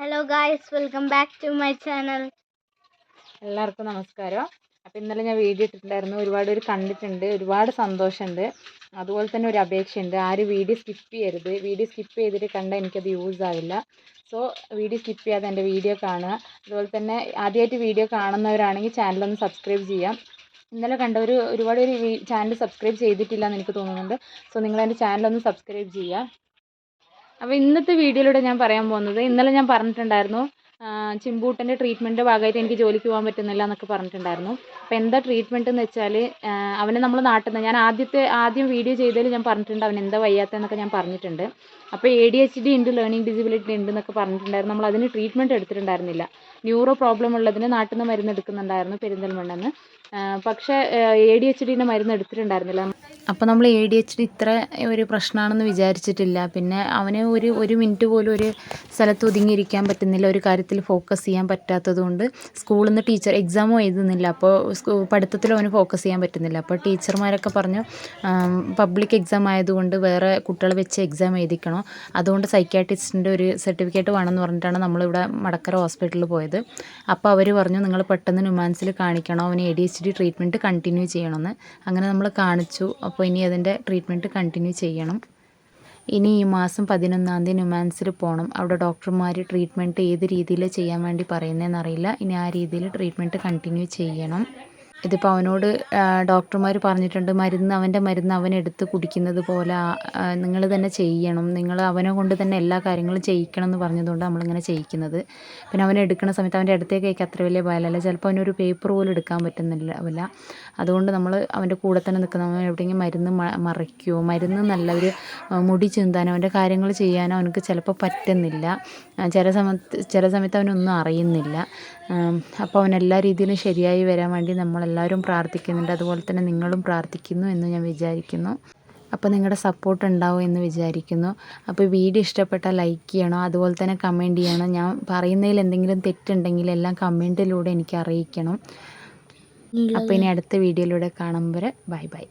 Hello guys, welcome back to my channel. എല്ലാവർക്കും നമസ്കാരം. അപ്പോൾ ഇന്നലെ ഞാൻ വീഡിയോ ഇട്ടിട്ടുണ്ടായിരുന്നു. ഒരുപാട് പേര് കണ്ടിട്ടുണ്ട്, ഒരുപാട് സന്തോഷമുണ്ട്. അതുപോലെ തന്നെ ഒരു അപേക്ഷയുണ്ട്, ആരും വീഡിയോ സ്കിപ്പ് ചെയ്യരുത്. വീഡിയോ സ്കിപ്പ് ചെയ്തിട്ട് കണ്ടാൽ എനിക്കത് യൂസ് ആവില്ല. സോ വീഡിയോ സ്കിപ്പ് ചെയ്യാതെ എൻ്റെ വീഡിയോ കാണുക. അതുപോലെ തന്നെ ആദ്യമായിട്ട് വീഡിയോ കാണുന്നവരാണെങ്കിൽ ചാനലൊന്ന് സബ്സ്ക്രൈബ് ചെയ്യാം. ഇന്നലെ കണ്ടവർ ഒരുപാട് പേര് ചാനൽ സബ്സ്ക്രൈബ് ചെയ്തിട്ടില്ല എന്ന് എനിക്ക് തോന്നുന്നുണ്ട്. സോ നിങ്ങളെൻ്റെ ചാനലൊന്ന് സബ്സ്ക്രൈബ് ചെയ്യുക. അപ്പോൾ ഇന്നത്തെ വീഡിയോയിലൂടെ ഞാൻ പറയാൻ പോകുന്നത്, ഇന്നലെ ഞാൻ പറഞ്ഞിട്ടുണ്ടായിരുന്നു ചിമ്പൂട്ടൻ്റെ ട്രീറ്റ്മെൻറ്റിൻ്റെ ഭാഗമായിട്ട് എനിക്ക് ജോലിക്ക് പോകാൻ പറ്റുന്നില്ല എന്നൊക്കെ പറഞ്ഞിട്ടുണ്ടായിരുന്നു. അപ്പോൾ എന്താ ട്രീറ്റ്മെൻറ്റ് എന്ന് വെച്ചാൽ, അവനെ നമ്മൾ നാട്ടിൽ നിന്ന്, ഞാൻ ആദ്യം വീഡിയോ ചെയ്തതിൽ ഞാൻ പറഞ്ഞിട്ടുണ്ട് അവൻ എന്താ വയ്യാത്തതെന്നൊക്കെ ഞാൻ പറഞ്ഞിട്ടുണ്ട്. അപ്പോൾ ADHD ഉണ്ട്, ലേണിംഗ് ഡിസബിലിറ്റി ഉണ്ട് എന്നൊക്കെ പറഞ്ഞിട്ടുണ്ടായിരുന്നു. നമ്മൾ അതിന് ട്രീറ്റ്മെൻറ്റ് എടുത്തിട്ടുണ്ടായിരുന്നില്ല. ന്യൂറോ പ്രോബ്ലം ഉള്ളതിന് നാട്ടിൽ നിന്ന് മരുന്ന് എടുക്കുന്നുണ്ടായിരുന്നു, പെരിന്തൽമണ്ണെന്ന്. പക്ഷേ ADHDൻ്റെ മരുന്ന് എടുത്തിട്ടുണ്ടായിരുന്നില്ല. അപ്പോൾ നമ്മൾ ADHD ഇത്ര ഒരു പ്രശ്നമാണെന്ന് വിചാരിച്ചിട്ടില്ല. പിന്നെ അവന് ഒരു മിനിറ്റ് പോലും ഒരു സ്ഥലത്ത് ഒതുങ്ങിയിരിക്കാൻ പറ്റുന്നില്ല, ഒരു കാര്യത്തിൽ ഫോക്കസ് ചെയ്യാൻ പറ്റാത്തതുകൊണ്ട് സ്കൂളിൽ നിന്ന് ടീച്ചർ എക്സാമും എഴുതുന്നില്ല. അപ്പോൾ പഠിത്തത്തിലും അവന് ഫോക്കസ് ചെയ്യാൻ പറ്റുന്നില്ല. അപ്പോൾ ടീച്ചർമാരൊക്കെ പറഞ്ഞു പബ്ലിക് എക്സാം ആയതുകൊണ്ട് വേറെ കുട്ടികളെ വെച്ച് എക്സാം എഴുതിക്കണം, അതുകൊണ്ട് സൈക്യാട്രിസ്റ്റിൻ്റെ ഒരു സർട്ടിഫിക്കറ്റ് വേണമെന്ന് പറഞ്ഞിട്ടാണ് നമ്മളിവിടെ മടക്കര ഹോസ്പിറ്റലിൽ പോയത്. അപ്പോൾ അവർ പറഞ്ഞു നിങ്ങൾ പെട്ടെന്ന് ന്യൂമാൻസിൽ കാണിക്കണം, അവന് ADHD ട്രീറ്റ്മെൻറ്റ് കണ്ടിന്യൂ ചെയ്യണമെന്ന്. അങ്ങനെ നമ്മൾ കാണിച്ചു. അപ്പോൾ ഇനി അതിൻ്റെ ട്രീറ്റ്മെൻറ്റ് കണ്ടിന്യൂ ചെയ്യണം. ഇനി ഈ മാസം 11-ാം തീയതി ന്യൂമാൻസിൽ പോകണം. അവിടെ ഡോക്ടർമാർ ട്രീറ്റ്മെൻറ്റ് ഏത് രീതിയിൽ ചെയ്യാൻ വേണ്ടി പറയുന്നതെന്ന് അറിയില്ല. ഇനി ആ രീതിയിൽ ട്രീറ്റ്മെൻറ്റ് കണ്ടിന്യൂ ചെയ്യണം. ഇതിപ്പോൾ അവനോട് ഡോക്ടർമാർ പറഞ്ഞിട്ടുണ്ട്, അവൻ്റെ മരുന്ന് അവനെടുത്ത് കുടിക്കുന്നത് പോലെ നിങ്ങൾ തന്നെ ചെയ്യണം, നിങ്ങൾ അവനെ കൊണ്ട് തന്നെ എല്ലാ കാര്യങ്ങളും ചെയ്യിക്കണം എന്ന് പറഞ്ഞതുകൊണ്ട് നമ്മളിങ്ങനെ ചെയ്യിക്കുന്നത്. പിന്നെ അവനെ എടുക്കുന്ന സമയത്ത് അവൻ്റെ അടുത്തേക്ക് എനിക്ക് അത്ര വലിയ ഭയമല്ല, ചിലപ്പോൾ അവനൊരു പേപ്പർ പോലും എടുക്കാൻ പറ്റുന്നില്ല. അതുകൊണ്ട് നമ്മൾ അവൻ്റെ കൂടെ തന്നെ നിൽക്കുന്ന, അവൻ എവിടെയെങ്കിലും മരുന്ന് മറിക്കുമോ, മരുന്ന് നല്ല ഒരു മുടി ചിന്താനോ അവൻ്റെ കാര്യങ്ങൾ ചെയ്യാനോ അവനക്ക് ചിലപ്പോൾ പറ്റുന്നില്ല. ചില സമയത്ത് അവനൊന്നും അറിയുന്നില്ല. അപ്പോൾ അവൻ എല്ലാ രീതിയിലും ശരിയായി വരാൻ വേണ്ടി നമ്മളെല്ലാവരും പ്രാർത്ഥിക്കുന്നുണ്ട്. അതുപോലെ തന്നെ നിങ്ങളും പ്രാർത്ഥിക്കുന്നു എന്ന് ഞാൻ വിചാരിക്കുന്നു. അപ്പോൾ നിങ്ങളുടെ സപ്പോർട്ട് ഉണ്ടാവും എന്ന് വിചാരിക്കുന്നു. അപ്പോൾ വീഡിയോ ഇഷ്ടപ്പെട്ടാൽ ലൈക്ക് ചെയ്യണം, അതുപോലെ തന്നെ കമൻറ്റ് ചെയ്യണം. ഞാൻ പറയുന്നതിൽ എന്തെങ്കിലും തെറ്റുണ്ടെങ്കിൽ എല്ലാം കമൻറ്റിലൂടെ എനിക്ക് അറിയിക്കണം. അപ്പോൾ ഇനി അടുത്ത വീഡിയോയിലൂടെ കാണും വരെ ബൈ ബൈ.